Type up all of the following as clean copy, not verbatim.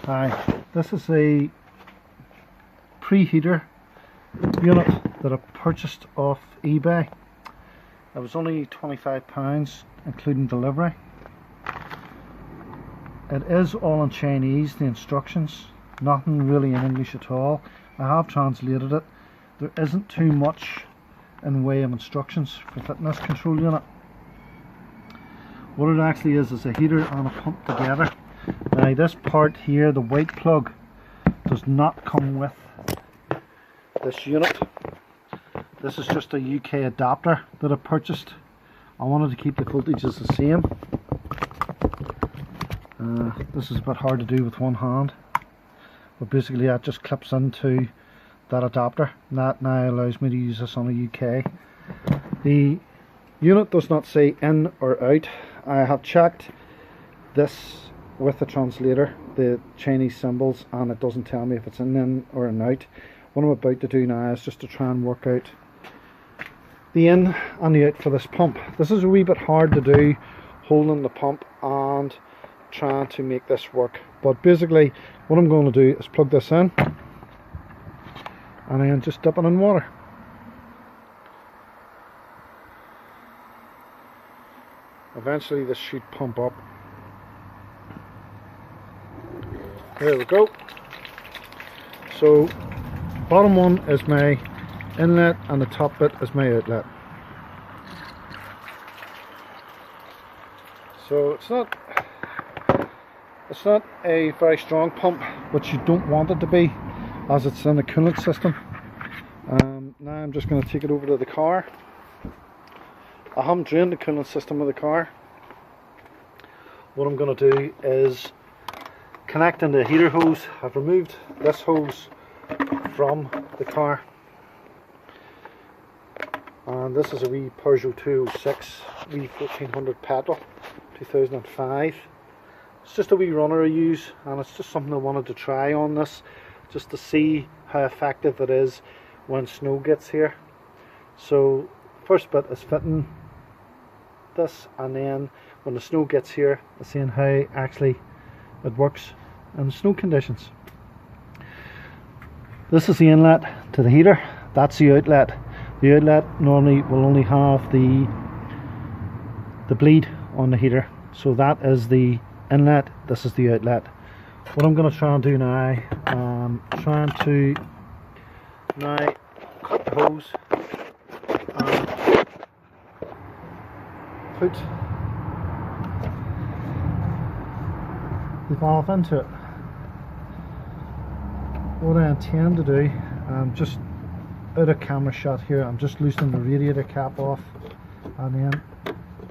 Hi, this is a preheater unit that I purchased off eBay. It was only £25 including delivery. It is all in Chinese, the instructions, nothing really in English at all. I have translated it. There isn't too much in way of instructions for fitting this control unit. What it actually is a heater and a pump together. Now this part here, the white plug, does not come with this unit. This is just a UK adapter that I purchased. I wanted to keep the voltages the same. This is a bit hard to do with one hand, but basically that just clips into that adapter, and that now allows me to use this on a UK. The unit does not say in or out. I have checked this with the translator, the Chinese symbols, and it doesn't tell me if it's in or an out. What I'm about to do now is just to try and work out the in and the out for this pump. This is a wee bit hard to do, holding the pump and trying to make this work, but basically what I'm going to do is plug this in and then just dip it in water. Eventually this should pump up. There we go. So bottom one is my inlet and the top bit is my outlet. So it's not a very strong pump, but you don't want it to be, as it's in a coolant system. Now I'm just going to take it over to the car. I haven't drained the coolant system of the car. What I'm going to do is connect in the heater hose. I've removed this hose from the car, and this is a wee Peugeot 206 wee 1400 petrol 2005. It's just a wee runner I use, and it's just something I wanted to try on this, just to see how effective it is when snow gets here. So first bit is fitting this, and then when the snow gets here, seeing how actually it works in snow conditions. This is the inlet to the heater, that's the outlet. The outlet normally will only have the bleed on the heater, so that is the inlet, this is the outlet. What I'm going to try and do now, I'm trying to now cut the hose and put the valve into it. What I intend to do, I'm just out of camera shot here, I'm just loosening the radiator cap off and then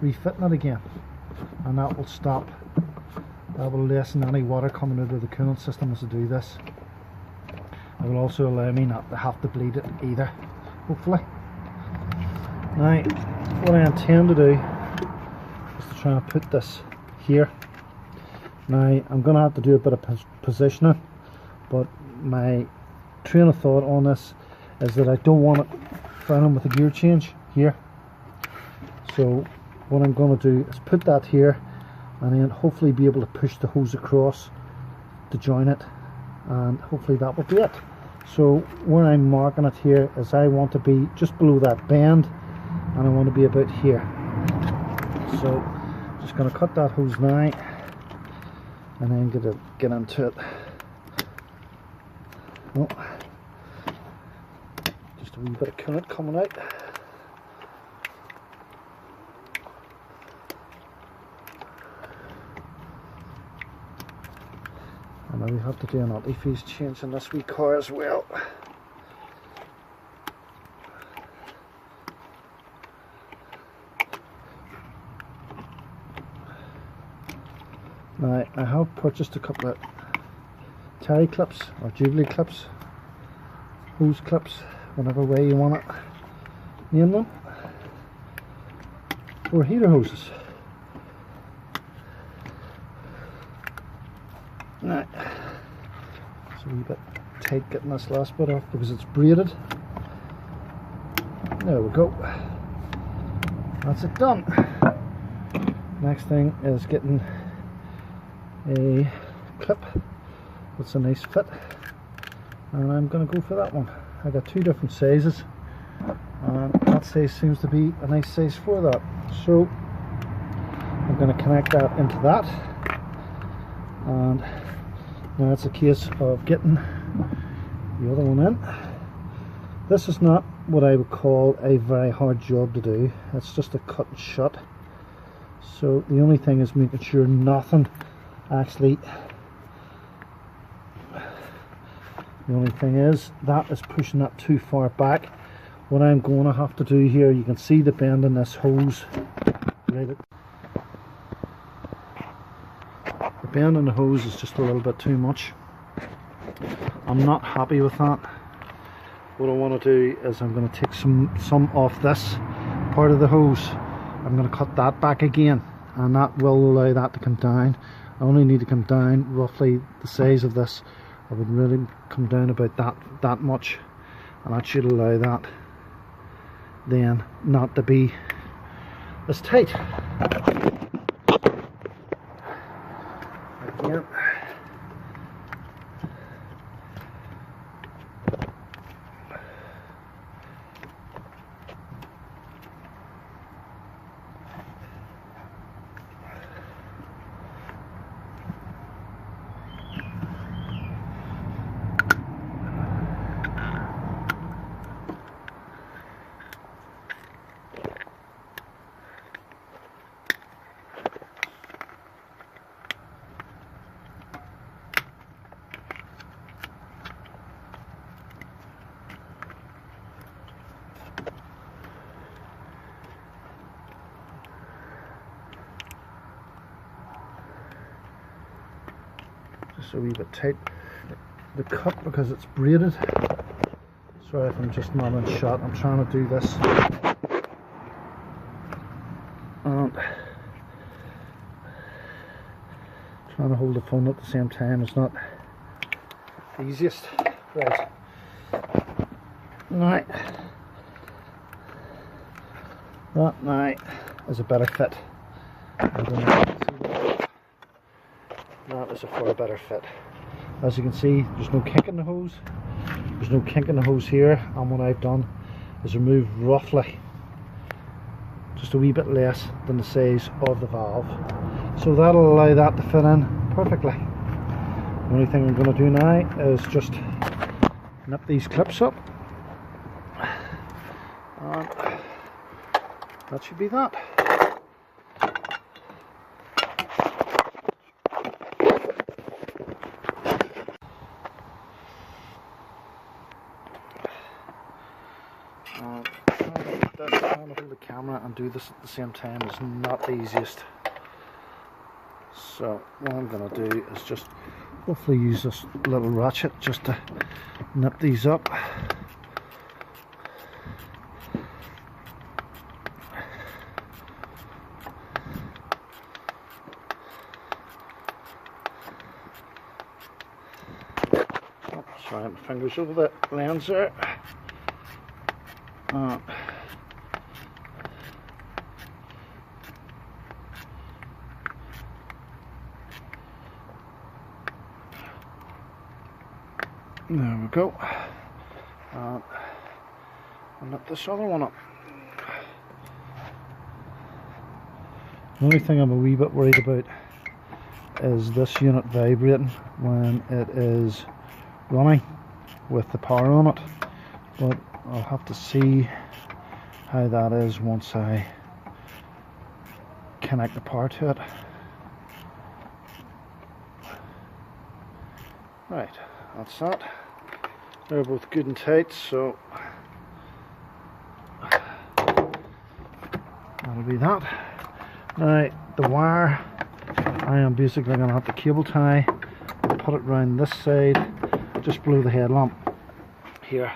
refitting it again, and that will stop, that will lessen any water coming out of the coolant system as I do this. It will also allow me not to have to bleed it either, hopefully. Now what I intend to do is to try and put this here. Now I'm going to have to do a bit of positioning, but my train of thought on this is that I don't want it filing with a gear change here. So what I'm going to do is put that here and then hopefully be able to push the hose across to join it, and hopefully that will be it. So where I'm marking it here is I want to be just below that bend, and I want to be about here. So just going to cut that hose now and then get into it. Oh, just a wee bit of coolant coming out. And now we have to do an anti-freeze change in this wee car as well. Now I have purchased a couple of tie clips or jubilee clips, hose clips, whatever way you want to name them, for heater hoses. Now it's a wee bit tight getting this last bit off because it's braided. There we go, that's it done. Next thing is getting a clip It's a nice fit, and I'm going to go for that one. I got two different sizes, and that size seems to be a nice size for that. So I'm going to connect that into that, and now it's a case of getting the other one in. This is not what I would call a very hard job to do. It's just a cut and shut. So the only thing is making sure nothing actually, the only thing is that is pushing that too far back. What I'm going to have to do here, you can see the bend in this hose. The bend in the hose is just a little bit too much. I'm not happy with that. What I want to do is I'm going to take some off this part of the hose. I'm going to cut that back again, and that will allow that to come down. I only need to come down roughly the size of this. I would really come down about that much, and that should allow that then not to be as tight. Again. Just a wee bit tight, the cut, because it's braided. Sorry if I'm just not in shot. I'm trying to do this and trying to hold the phone at the same time. It's not the easiest. Right, now that now is a better fit. That is a far better fit. As you can see, there's no kink in the hose. There's no kink in the hose here, and what I've done is remove roughly just a wee bit less than the size of the valve. So that'll allow that to fit in perfectly. The only thing I'm going to do now is just nip these clips up, and that should be that. Trying to hold the camera and do this at the same time is not the easiest. So what I'm going to do is just hopefully use this little ratchet just to nip these up. Oh, sorry, my fingers over the lens there. There we go. And nip this other one up. The only thing I'm a wee bit worried about is this unit vibrating when it is running with the power on it, but I'll have to see how that is once I connect the power to it. Right, that's that. They're both good and tight, so that'll be that. Now the wire, I am basically going to have to cable tie and put it around this side just below the headlamp here.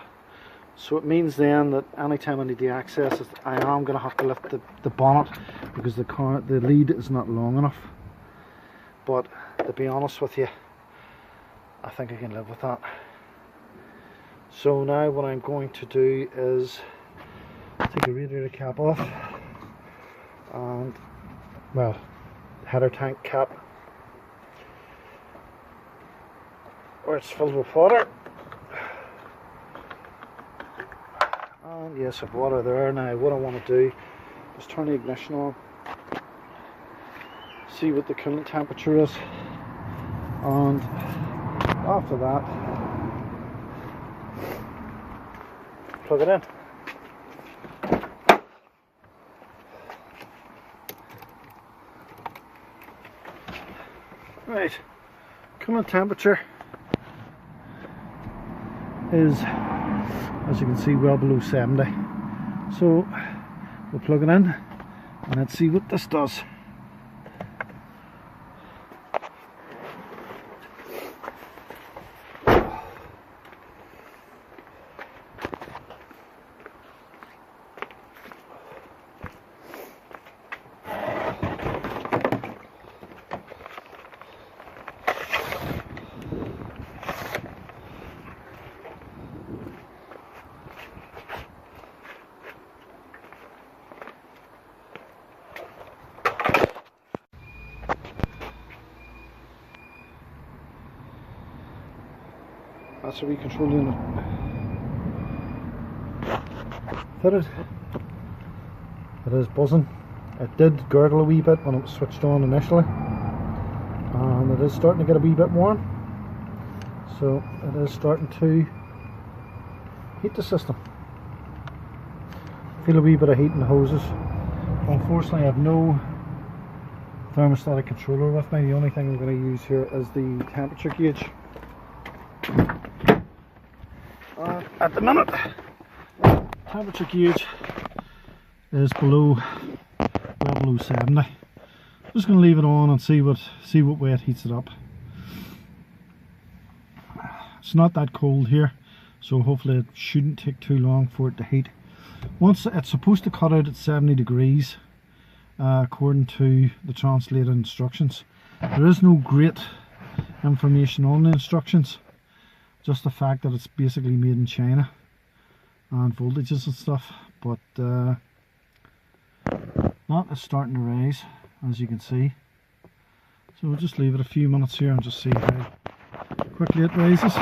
So it means then that anytime I need to access it, I am going to have to lift the bonnet, because the lead is not long enough. But to be honest with you, I think I can live with that. So now what I'm going to do is take the radiator cap off, and well, header tank cap, where it's filled with water. And yes, I've water there. Now what I want to do is turn the ignition on, see what the coolant temperature is, and after that plug it in. Right, coolant temperature is, as you can see, well below 70. So we'll plug it in and let's see what this does. That's a wee control unit fitted. It is buzzing. It did gurgle a wee bit when it was switched on initially, and it is starting to get a wee bit warm, so it is starting to heat the system. Feel a wee bit of heat in the hoses. Unfortunately, I have no thermostatic controller with me. The only thing I'm going to use here is the temperature gauge. At the minute, temperature gauge is well below 70. I'm just going to leave it on and see what way it heats it up. It's not that cold here, so hopefully it shouldn't take too long for it to heat. Once it's supposed to cut out at 70 degrees, according to the translated instructions. There is no great information on the instructions. Just the fact that it's basically made in China and voltages and stuff, but that is starting to rise, as you can see. So we'll just leave it a few minutes here and just see how quickly it rises.